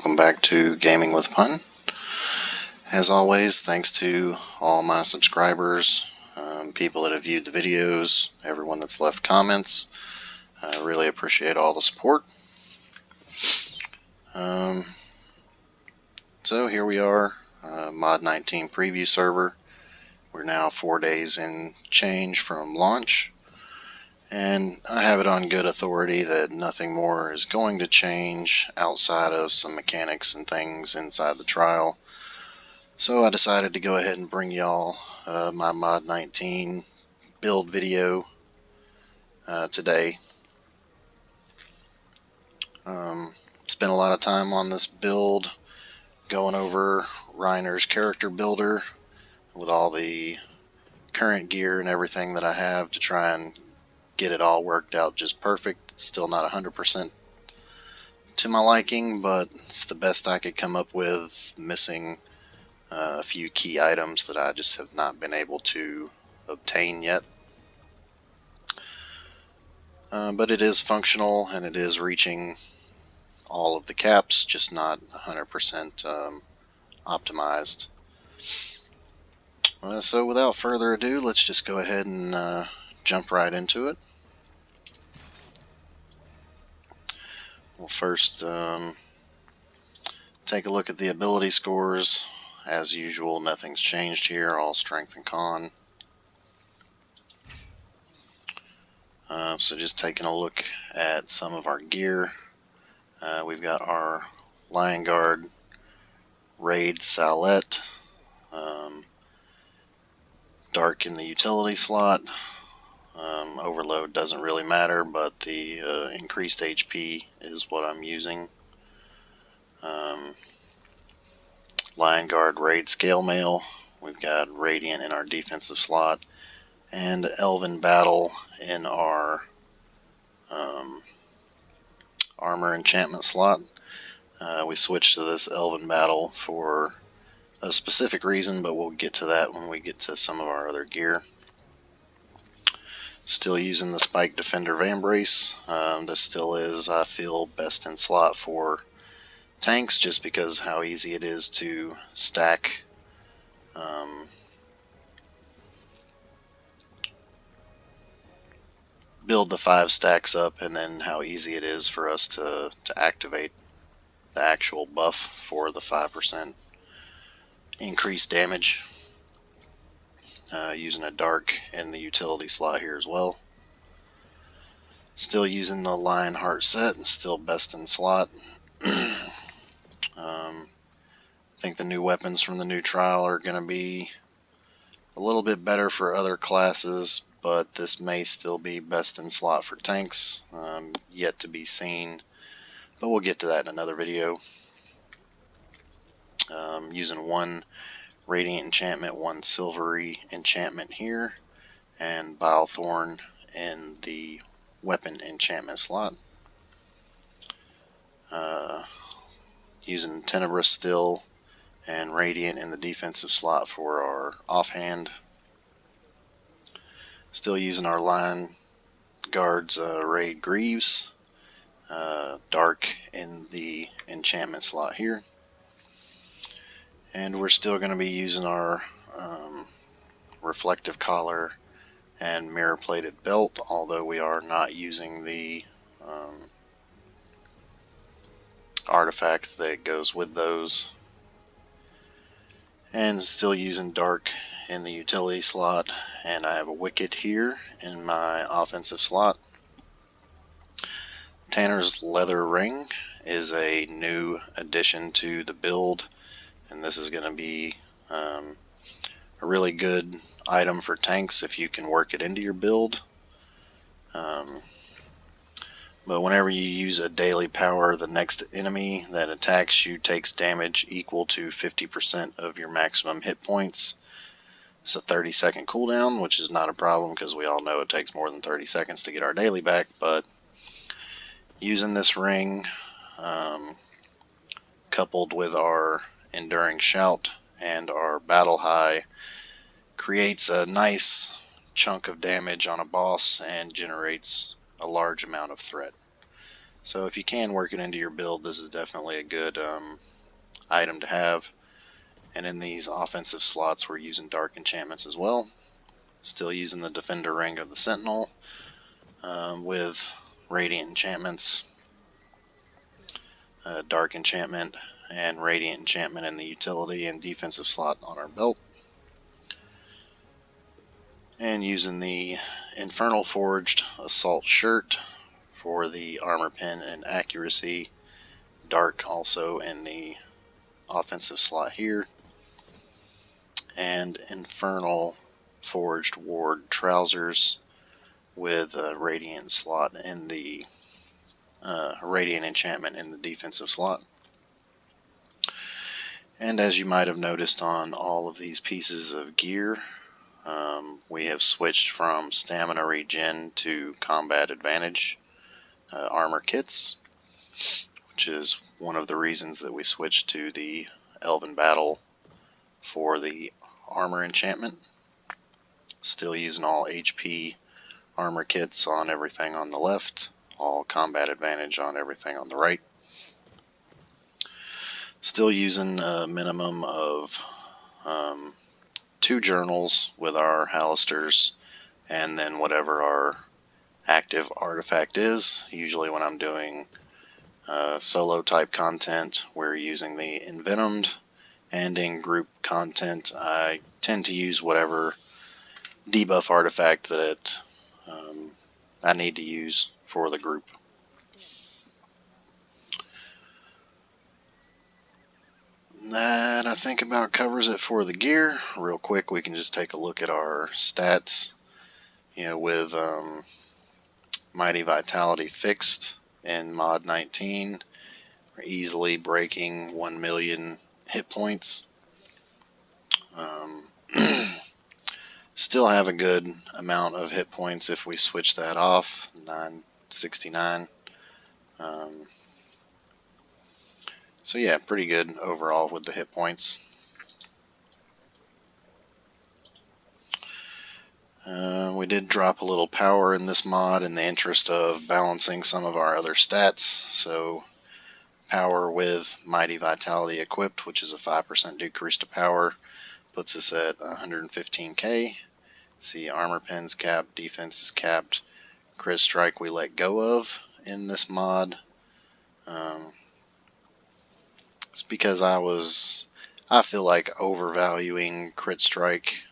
welcome back to Gaming with Pun. As always, thanks to all my subscribers, people that have viewed the videos, everyone that's left comments. I really appreciate all the support. So here we are, Mod 19 preview server. We're now 4 days in change from launch, and I have it on good authority that nothing more is going to change outside of some mechanics and things inside the trial. So I decided to go ahead and bring y'all my Mod 19 build video today. Spent a lot of time on this build going over Reiner's character builder with all the current gear and everything that I have to try and get it all worked out just perfect. It's still not 100% to my liking, but it's the best I could come up with, missing a few key items that I just have not been able to obtain yet. But it is functional and it is reaching all of the caps, just not 100% optimized. So without further ado, let's just go ahead and jump right into it. We'll first take a look at the ability scores. As usual, nothing's changed here, all strength and con. So just taking a look at some of our gear. We've got our Lion Guard Raid Salette, Dark in the utility slot. Overload doesn't really matter, but the increased HP is what I'm using. Lion Guard Raid Scale Mail. We've got Radiant in our defensive slot, and Elven Battle in our armor enchantment slot. We switched to this Elven Battle for a specific reason, but we'll get to that when we get to some of our other gear. Still using the Spike Defender Vambrace. This still is, I feel, best in slot for tanks, just because how easy it is to stack build the 5 stacks up, and then how easy it is for us to activate the actual buff for the 5% increased damage. Using a dark in the utility slot here as well. Still using the Lionheart set and still best in slot. I think the new weapons from the new trial are going to be a little bit better for other classes, but this may still be best in slot for tanks. Yet to be seen, but we'll get to that in another video. Using 1 Radiant enchantment, 1 Silvery enchantment here, and Bilethorn in the weapon enchantment slot. Using Tenebrous still, and Radiant in the defensive slot for our offhand. Still using our Lion Guards Raid Greaves, Dark in the enchantment slot here. And we're still going to be using our Reflective Collar and Mirror Plated Belt, although we are not using the artifact that goes with those. And still using Dark in the utility slot, and I have a Wicked here in my offensive slot. Tanner's Leather Ring is a new addition to the build, and this is going to be a really good item for tanks if you can work it into your build. But whenever you use a daily power, the next enemy that attacks you takes damage equal to 50% of your maximum hit points. It's a 30-second cooldown, which is not a problem because we all know it takes more than 30 seconds to get our daily back, but using this ring coupled with our Enduring Shout and our Battle High creates a nice chunk of damage on a boss and generates a large amount of threat. So if you can work it into your build, this is definitely a good item to have. And in these offensive slots, we're using dark enchantments as well. Still using the defender ring of the Sentinel with radiant enchantments, dark enchantment, and radiant enchantment in the utility and defensive slot on our belt. And using the Infernal Forged Assault Shirt for the armor pen and accuracy. Dark also in the offensive slot here. And Infernal Forged Ward Trousers with a Radiant slot in the Radiant enchantment in the defensive slot. And as you might have noticed on all of these pieces of gear, we have switched from stamina regen to combat advantage armor kits, which is one of the reasons that we switched to the Elven Battle for the armor enchantment. Still using all HP armor kits on everything on the left, all combat advantage on everything on the right. Still using a minimum of 2 journals with our Halisters, and then whatever our active artifact is. Usually when I'm doing solo type content, we're using the Envenomed, and in group content I tend to use whatever debuff artifact that I need to use for the group. That I think about covers it for the gear. Real quick, we can just take a look at our stats. With Mighty Vitality fixed in mod 19, we're easily breaking 1 million hit points. Still have a good amount of hit points if we switch that off, 969. So yeah, pretty good overall with the hit points. We did drop a little power in this mod in the interest of balancing some of our other stats. So power with Mighty Vitality equipped, which is a 5% decrease to power, puts us at 115k. See, armor pen's capped, defense is capped. Crit strike we let go of in this mod. It's because I feel like overvaluing crit strike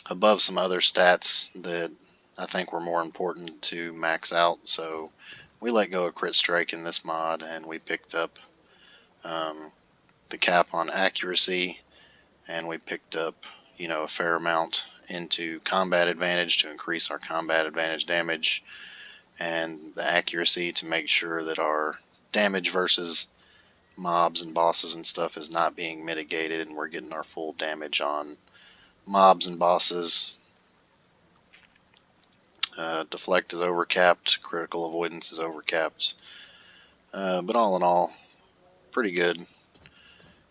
above some other stats that I think were more important to max out. So we let go of crit strike in this mod, and we picked up the cap on accuracy, and we picked up a fair amount into combat advantage to increase our combat advantage damage, and the accuracy to make sure that our damage versus mobs and bosses and stuff is not being mitigated, and we're getting our full damage on mobs and bosses. Deflect is overcapped, critical avoidance is overcapped, but all in all, pretty good. You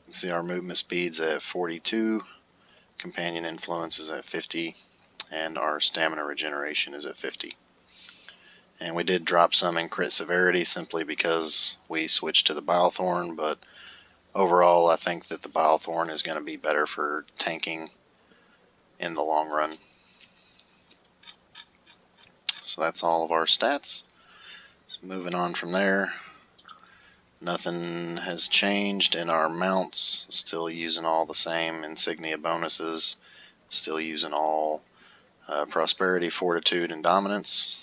can see our movement speed's at 42, companion influence is at 50, and our stamina regeneration is at 50. And we did drop some in crit severity simply because we switched to the Bilethorn, but overall I think that the Bilethorn is going to be better for tanking in the long run. So that's all of our stats. So moving on from there, nothing has changed in our mounts. Still using all the same insignia bonuses. Still using all prosperity, fortitude, and dominance.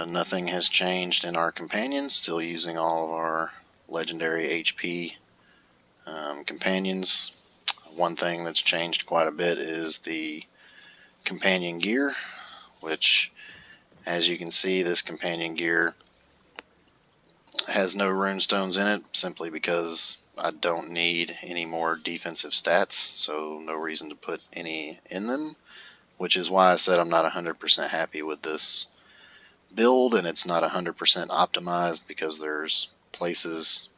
Nothing has changed in our companions. Still using all of our legendary HP companions. One thing that's changed quite a bit is the companion gear, which, as you can see, this companion gear has no runestones in it simply because I don't need any more defensive stats, so no reason to put any in them, which is why I said I'm not 100% happy with this build, and it's not 100% optimized because there's places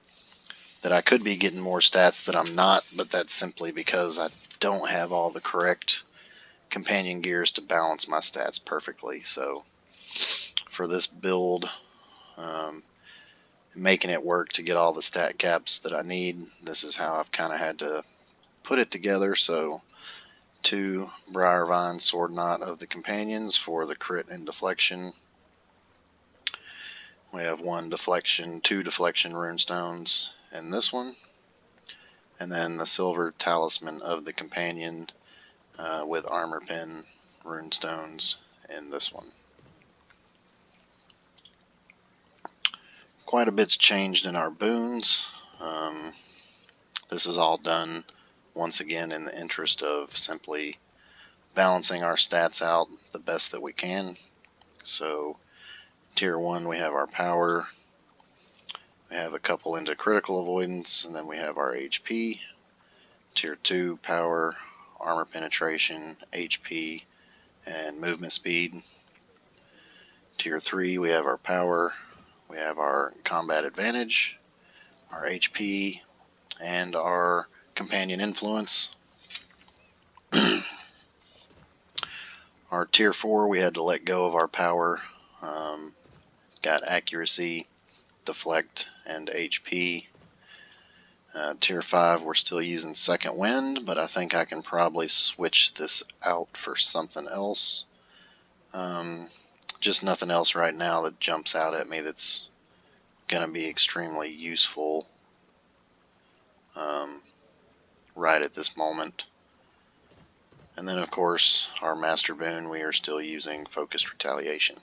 that I could be getting more stats that I'm not, but that's simply because I don't have all the correct companion gears to balance my stats perfectly. So for this build, making it work to get all the stat caps that I need, this is how I've kind of had to put it together. So 2 Briarvine Sword Knot of the companions for the crit and deflection. We have 2 deflection runestones in this one, and then the silver talisman of the companion with armor pin runestones in this one. Quite a bit's changed in our boons. This is all done once again in the interest of simply balancing our stats out the best that we can. So tier 1 we have our power, we have a couple into critical avoidance, and then we have our HP. Tier 2 power, armor penetration, HP, and movement speed. Tier 3 we have our power, we have our combat advantage, our HP, and our companion influence. Our tier 4 we had to let go of our power, got accuracy, deflect, and HP. Tier 5 we're still using second wind, but I think I can probably switch this out for something else. Just nothing else right now that jumps out at me that's going to be extremely useful right at this moment. And then of course our master boon, we are still using focused retaliation.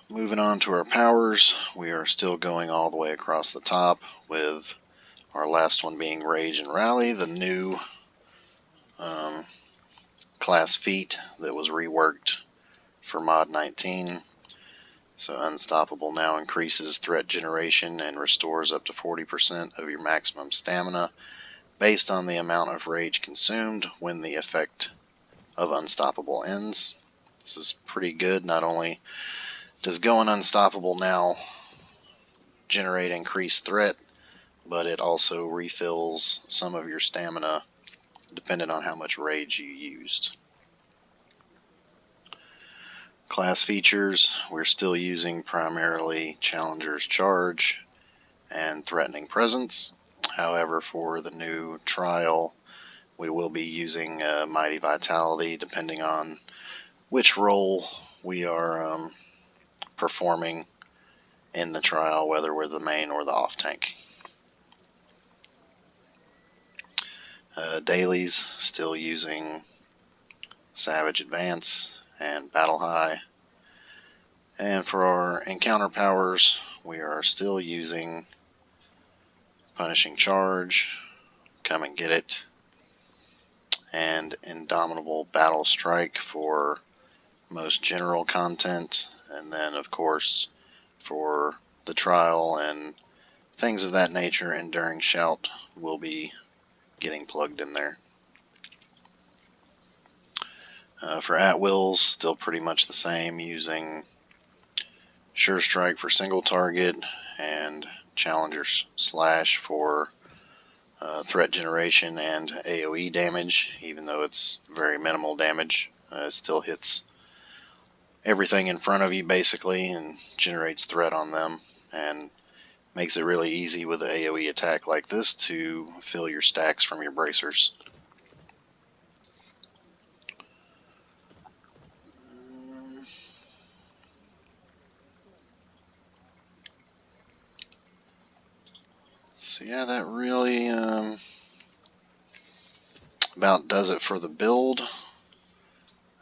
Moving on to our powers, we are still going all the way across the top, with our last one being Rage and Rally, the new class feat that was reworked for mod 19. So Unstoppable now increases threat generation and restores up to 40% of your maximum stamina based on the amount of rage consumed when the effect of Unstoppable ends. This is pretty good. Not only does going Unstoppable now generate increased threat, but it also refills some of your stamina depending on how much rage you used. Class features, we're still using primarily Challenger's Charge and Threatening Presence. However, for the new trial, we will be using Mighty Vitality depending on which role we are performing in the trial, whether we're the main or the off tank. Dailies, still using Savage Advance and Battle High. And for our encounter powers, we are still using Punishing Charge, Come and Get It, and Indomitable Battle Strike for most general content. And then of course for the trial and things of that nature, Enduring Shout will be getting plugged in there. For at-wills, still pretty much the same, using Sure Strike for single target and Challenger's Slash for threat generation and AoE damage. Even though it's very minimal damage, it still hits everything in front of you basically and generates threat on them, and makes it really easy with an AoE attack like this to fill your stacks from your bracers. So yeah, that really about does it for the build.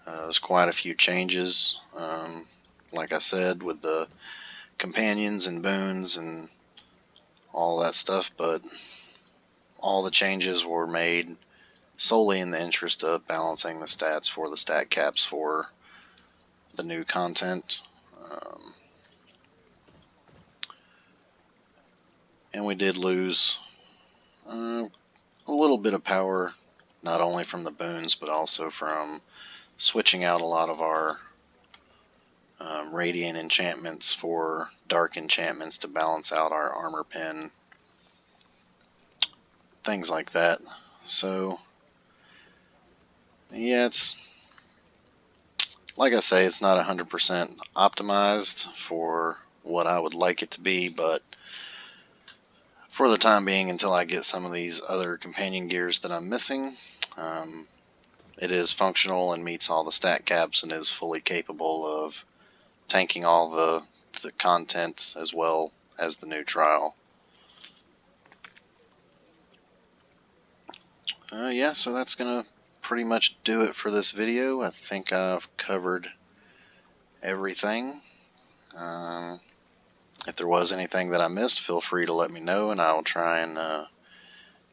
There's quite a few changes, like I said, with the companions and boons and all that stuff, but all the changes were made solely in the interest of balancing the stats for the stat caps for the new content. And we did lose a little bit of power, not only from the boons, but also from switching out a lot of our radiant enchantments for dark enchantments to balance out our armor pen, things like that. So yeah, it's like I say, it's not 100% optimized for what I would like it to be, but for the time being, until I get some of these other companion gears that I'm missing, it is functional and meets all the stat caps and is fully capable of tanking all the content as well as the new trial. Yeah, so that's gonna pretty much do it for this video. I think I've covered everything. If there was anything that I missed, feel free to let me know, and I will try and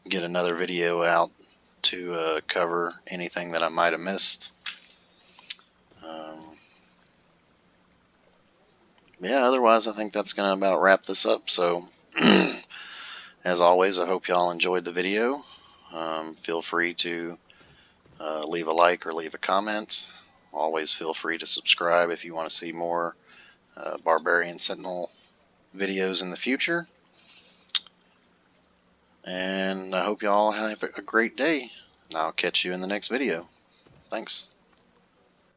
get another video out to cover anything that I might have missed. Yeah, otherwise I think that's going to about wrap this up. So as always, I hope y'all enjoyed the video. Feel free to leave a like or leave a comment. Always feel free to subscribe if you want to see more Barbarian Sentinel videos in the future. And I hope y'all have a great day. And I'll catch you in the next video. Thanks.